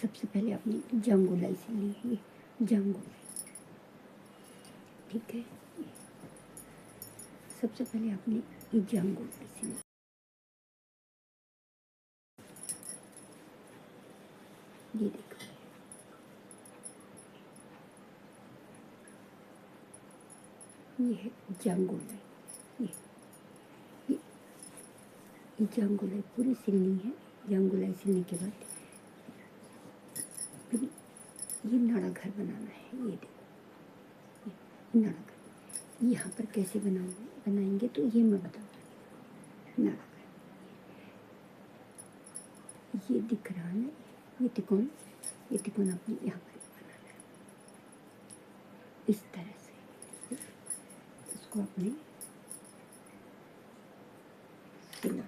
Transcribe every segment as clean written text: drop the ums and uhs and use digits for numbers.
सबसे पहले आपने जांगोलाई से ली है, जांगोलाई, ठीक है। सबसे पहले आपने ये जांगोलाई से ली, ये देखो, ये है जांगोलाई। ये ये जांगोलाई पूरी सिलनी है। जांगोलाई सिलने के बाद फिर ये नाड़ा घर बनाना है। ये देखो, ये नाड़ा घर यहाँ पर कैसे बनाएंगे तो ये मैं बताऊँगी। नाड़ा घर ये दिख रहा है, ये त्रिकोण आपने यहाँ पर बनाना है इस तरह से। इसको आपने सिलना,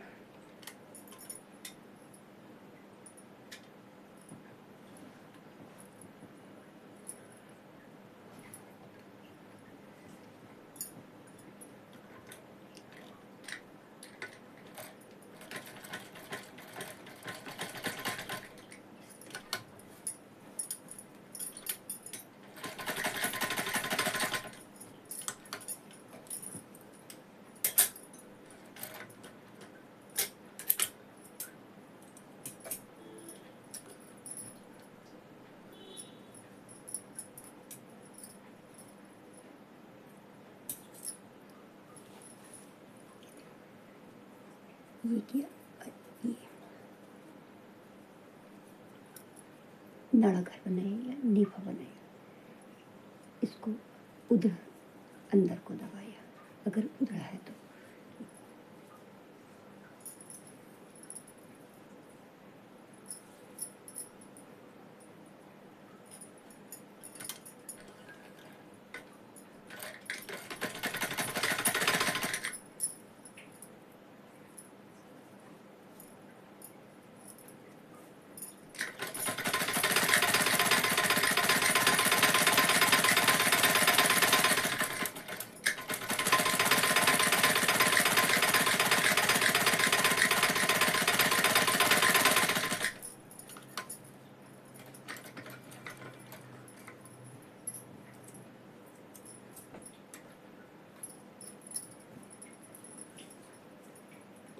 ये किया, ये नाड़ा घर बनाया या नीफा बनाया, इसको उधर अंदर को दबाया, अगर उधड़ा है तो।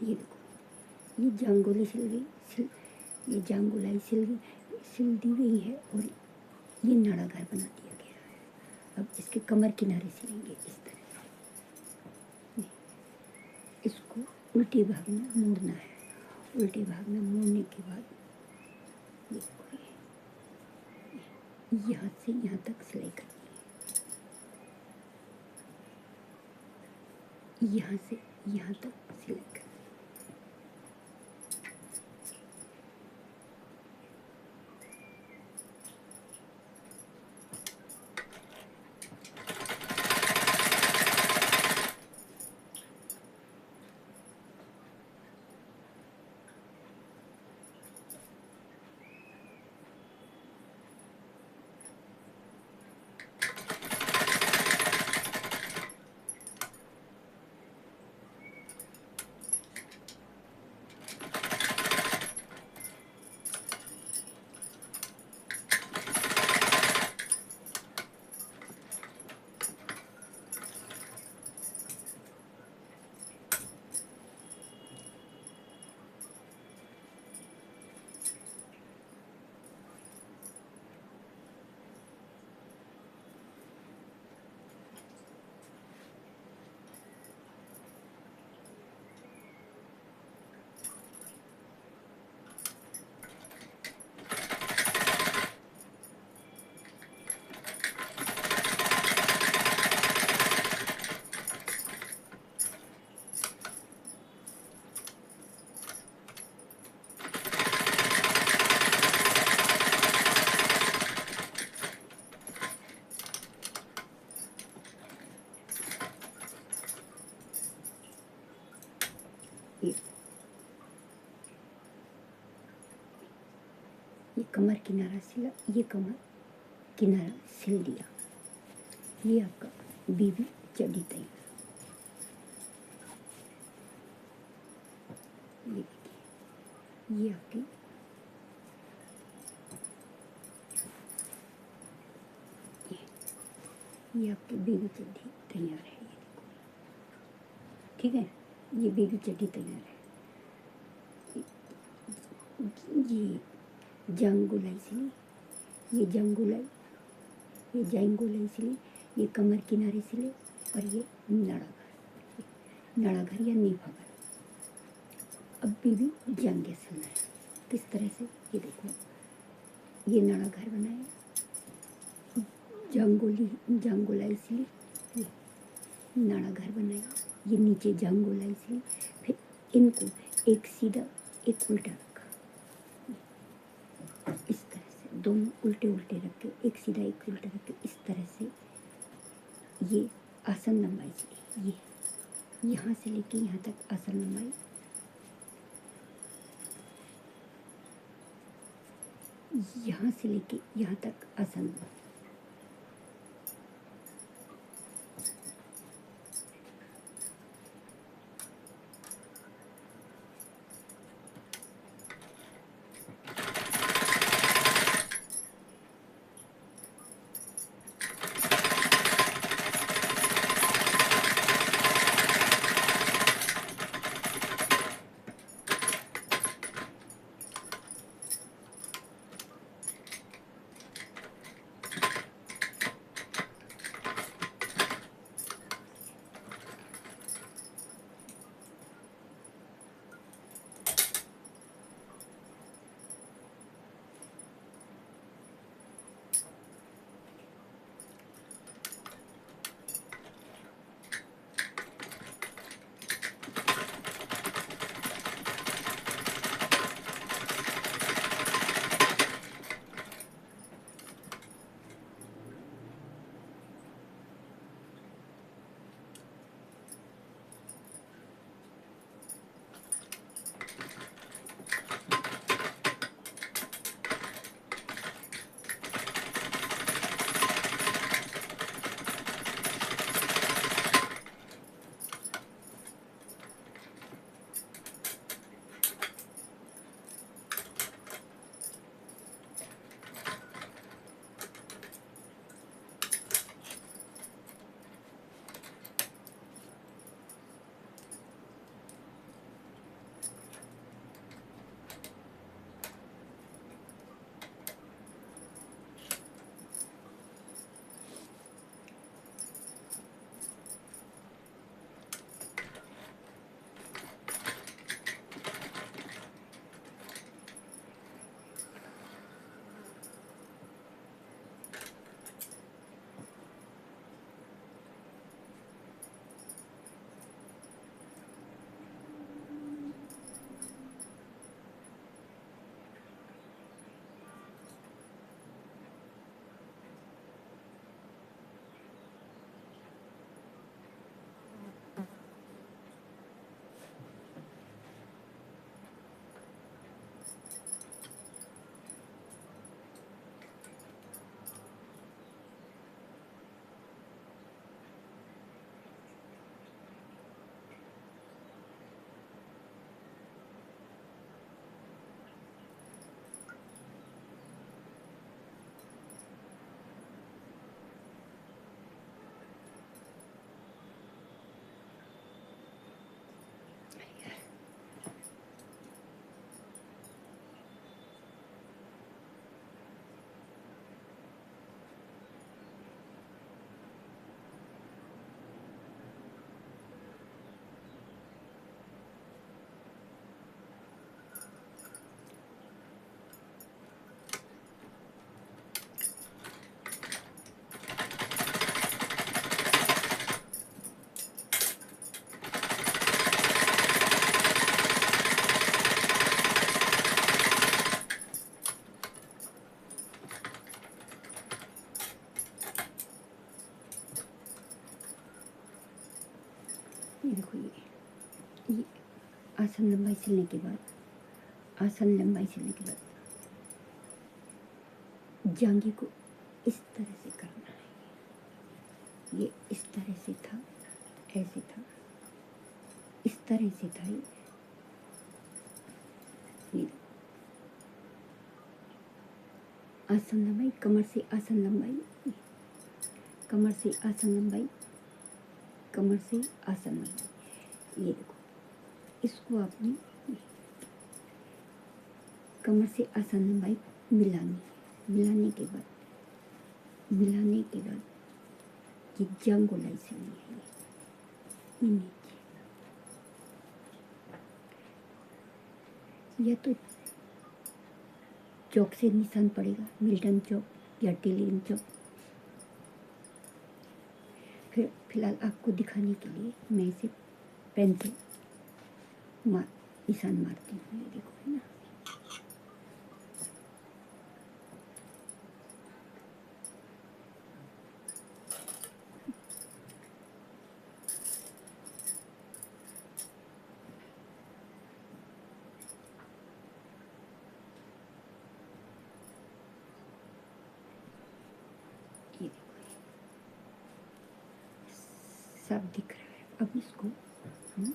ये देखो, ये जांगोली ये जांगोलाई सिल दी गई है और ये नाड़ा घर बना दिया गया है। अब इसके कमर किनारे सिलेंगे इस तरह से। इसको उल्टे भाग में मोड़ना है। उल्टे भाग में मोड़ने के बाद देखो, यहाँ से यहाँ तक सिलाई करनी है, यहाँ से यहाँ तक सिलाई करनी है। ये कमर किनारा सिला, ये कमर किनारा सिल दिया। ये आपका बीबी चड्डी तैयार। ये देखिए, ये आपकी ये आपकी बेबी चड्डी तैयार है, ये देखो, ठीक है, ये बेबी चड्डी तैयार है। ये जांगोलाई सिली, ये जांगोलाई, ये जांगोलाई सिली, ये कमर किनारे सिले, और ये नाड़ाघर या नीफाघर। अब बेबी जांघे सिलना है, किस तरह से, ये देखो, ये नाड़ाघर बनाया, जांगोलाई सिली, ये नाड़ाघर बनाया, ये नीचे जांगोलाई सिली, फिर इनको एक सीधा एक उल्टा रखा, इस तरह से दोनों उल्टे उल्टे रख के, एक सीधा एक उल्टा रख के, इस तरह से ये आसन लंबाई से, ये यहाँ से लेके यहाँ तक आसन लंबाई, यहाँ से लेके यहाँ तक आसन लंबाई। ये देखो, ये आसन लंबाई सिलने के बाद, आसन लंबाई सिलने के बाद जांघे को इस तरह से करना है। ये इस तरह से था, ऐसे था, इस तरह से था, ये आसन लंबाई, कमर से आसन लंबाई, कमर से आसन लंबाई, कमर से आसन लंबाई। ये देखो, इसको आपने कमर से आसन लंबाई मिलाने के बाद ये जंग गोलाई सिलनी है। ये नीचे या तो चौक से निशान पड़ेगा, मिल्टन चौक या टेलीग्राम चौक। फिलहाल आपको दिखाने के लिए मैं इसे पेन से निशान मारती हूँ। ये देखो, है ना। ये देखो, सब दिख रहा है। अब इसको हम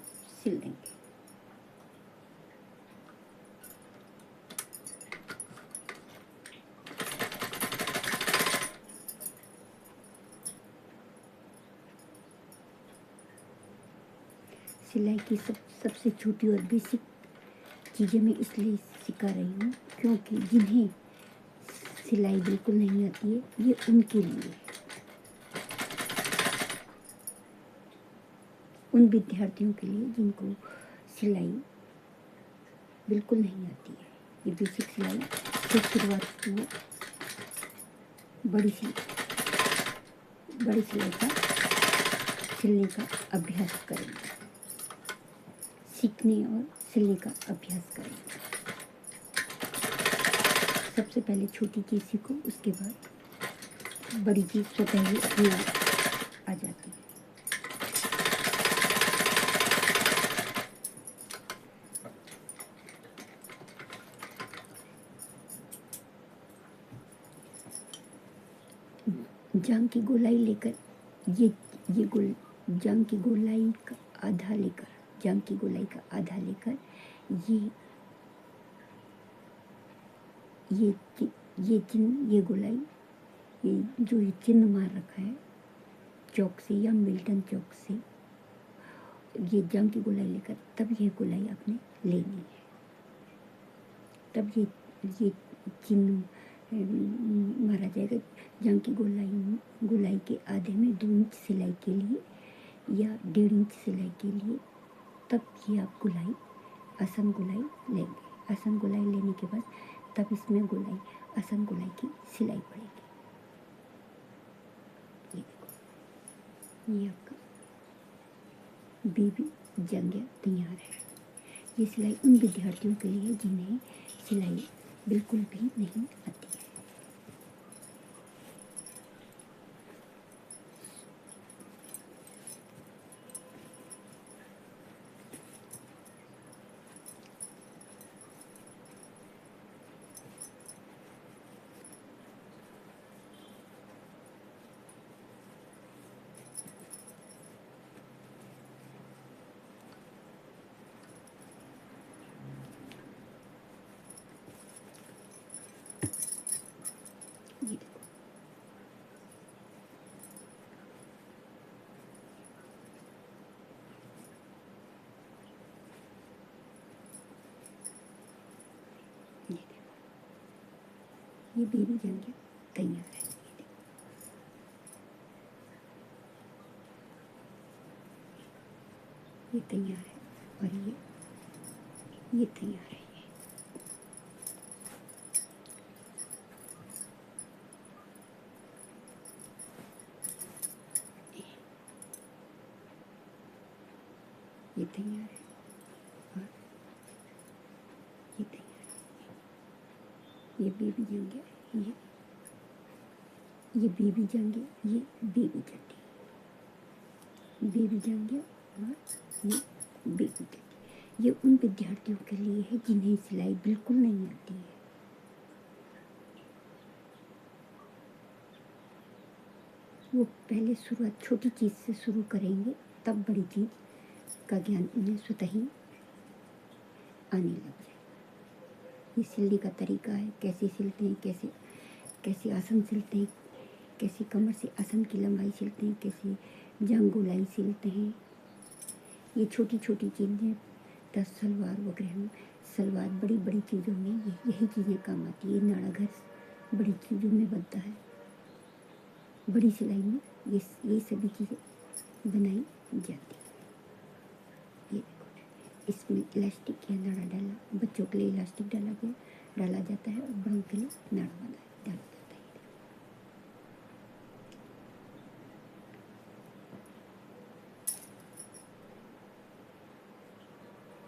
सिल देंगे। सिलाई की सबसे छोटी और बेसिक चीज़ें मैं इसलिए सिखा रही हूँ क्योंकि जिन्हें सिलाई बिल्कुल नहीं आती है, ये उनके लिए, उन विद्यार्थियों के लिए जिनको सिलाई बिल्कुल नहीं आती है। ये बेसिक सिलाई से शुरुआत को बड़ी सिलाई का सिलने का अभ्यास करेंगे, सीखने और सिलने का अभ्यास करेंगे। सबसे पहले छोटी चीज़ सीखो, उसके बाद बड़ी चीज़ स्वतः ही अपने आप आ जाती है। जांग की गोलाई लेकर जांग की गोलाई का आधा लेकर ये गोलाई, ये चिन्ह मार रखा है चौक से या मिल्टन चौक से, ये जांग की गोलाई लेकर तब ये गोलाई आपने लेनी है। तब ये चिन्ह मारा जाएगा। जांग की गोलाई के आधे में 2 इंच सिलाई के लिए या 1.5 इंच सिलाई के लिए, तब ये आप आसन गोलाई लेंगे। आसन गोलाई लेने के बाद तब इसमें आसन गोलाई की सिलाई पड़ेगी। ये देखो, ये आपका बेबी जांघिया तैयार है। ये सिलाई उन विद्यार्थियों के लिए जिन्हें सिलाई बिल्कुल भी नहीं आती है। ये देखो, ये बेबी जांघिया तैयार है। ये तैयार है और ये तैयार है। ये तैयार है और ये तैयार है। ये बेबी जांघिया, ये बेबी जांघिया, ये बेबी चड्डी, बेबी जांघिया और ये बेबी चड्डी। ये उन विद्यार्थियों के लिए है जिन्हें सिलाई बिल्कुल नहीं आती है। वो पहले शुरुआत छोटी चीज़ से शुरू करेंगे, तब बड़ी चीज़ का ज्ञान उन्हें स्वतः ही आने लग जाएगा। ये सिलने का तरीका है, कैसे सिलते हैं, कैसे आसन सिलते हैं, कैसी कमर से आसन की लंबाई सिलते हैं, कैसी जंग गोलाई सिलते हैं। ये छोटी छोटी चीज़ें दस सलवार वगैरह में, सलवार बड़ी बड़ी चीज़ों में यही चीज़ें काम आती है। ये नाड़ा घर बड़ी चीज़ों में बनता है, बड़ी सिलाई में ये सभी चीज़ें बनाई जाती है। ये देखो, इसमें इलास्टिक या नाड़ा डाला, बच्चों के लिए इलास्टिक डाला जाता है और बड़ों के लिए नाड़ा बना है।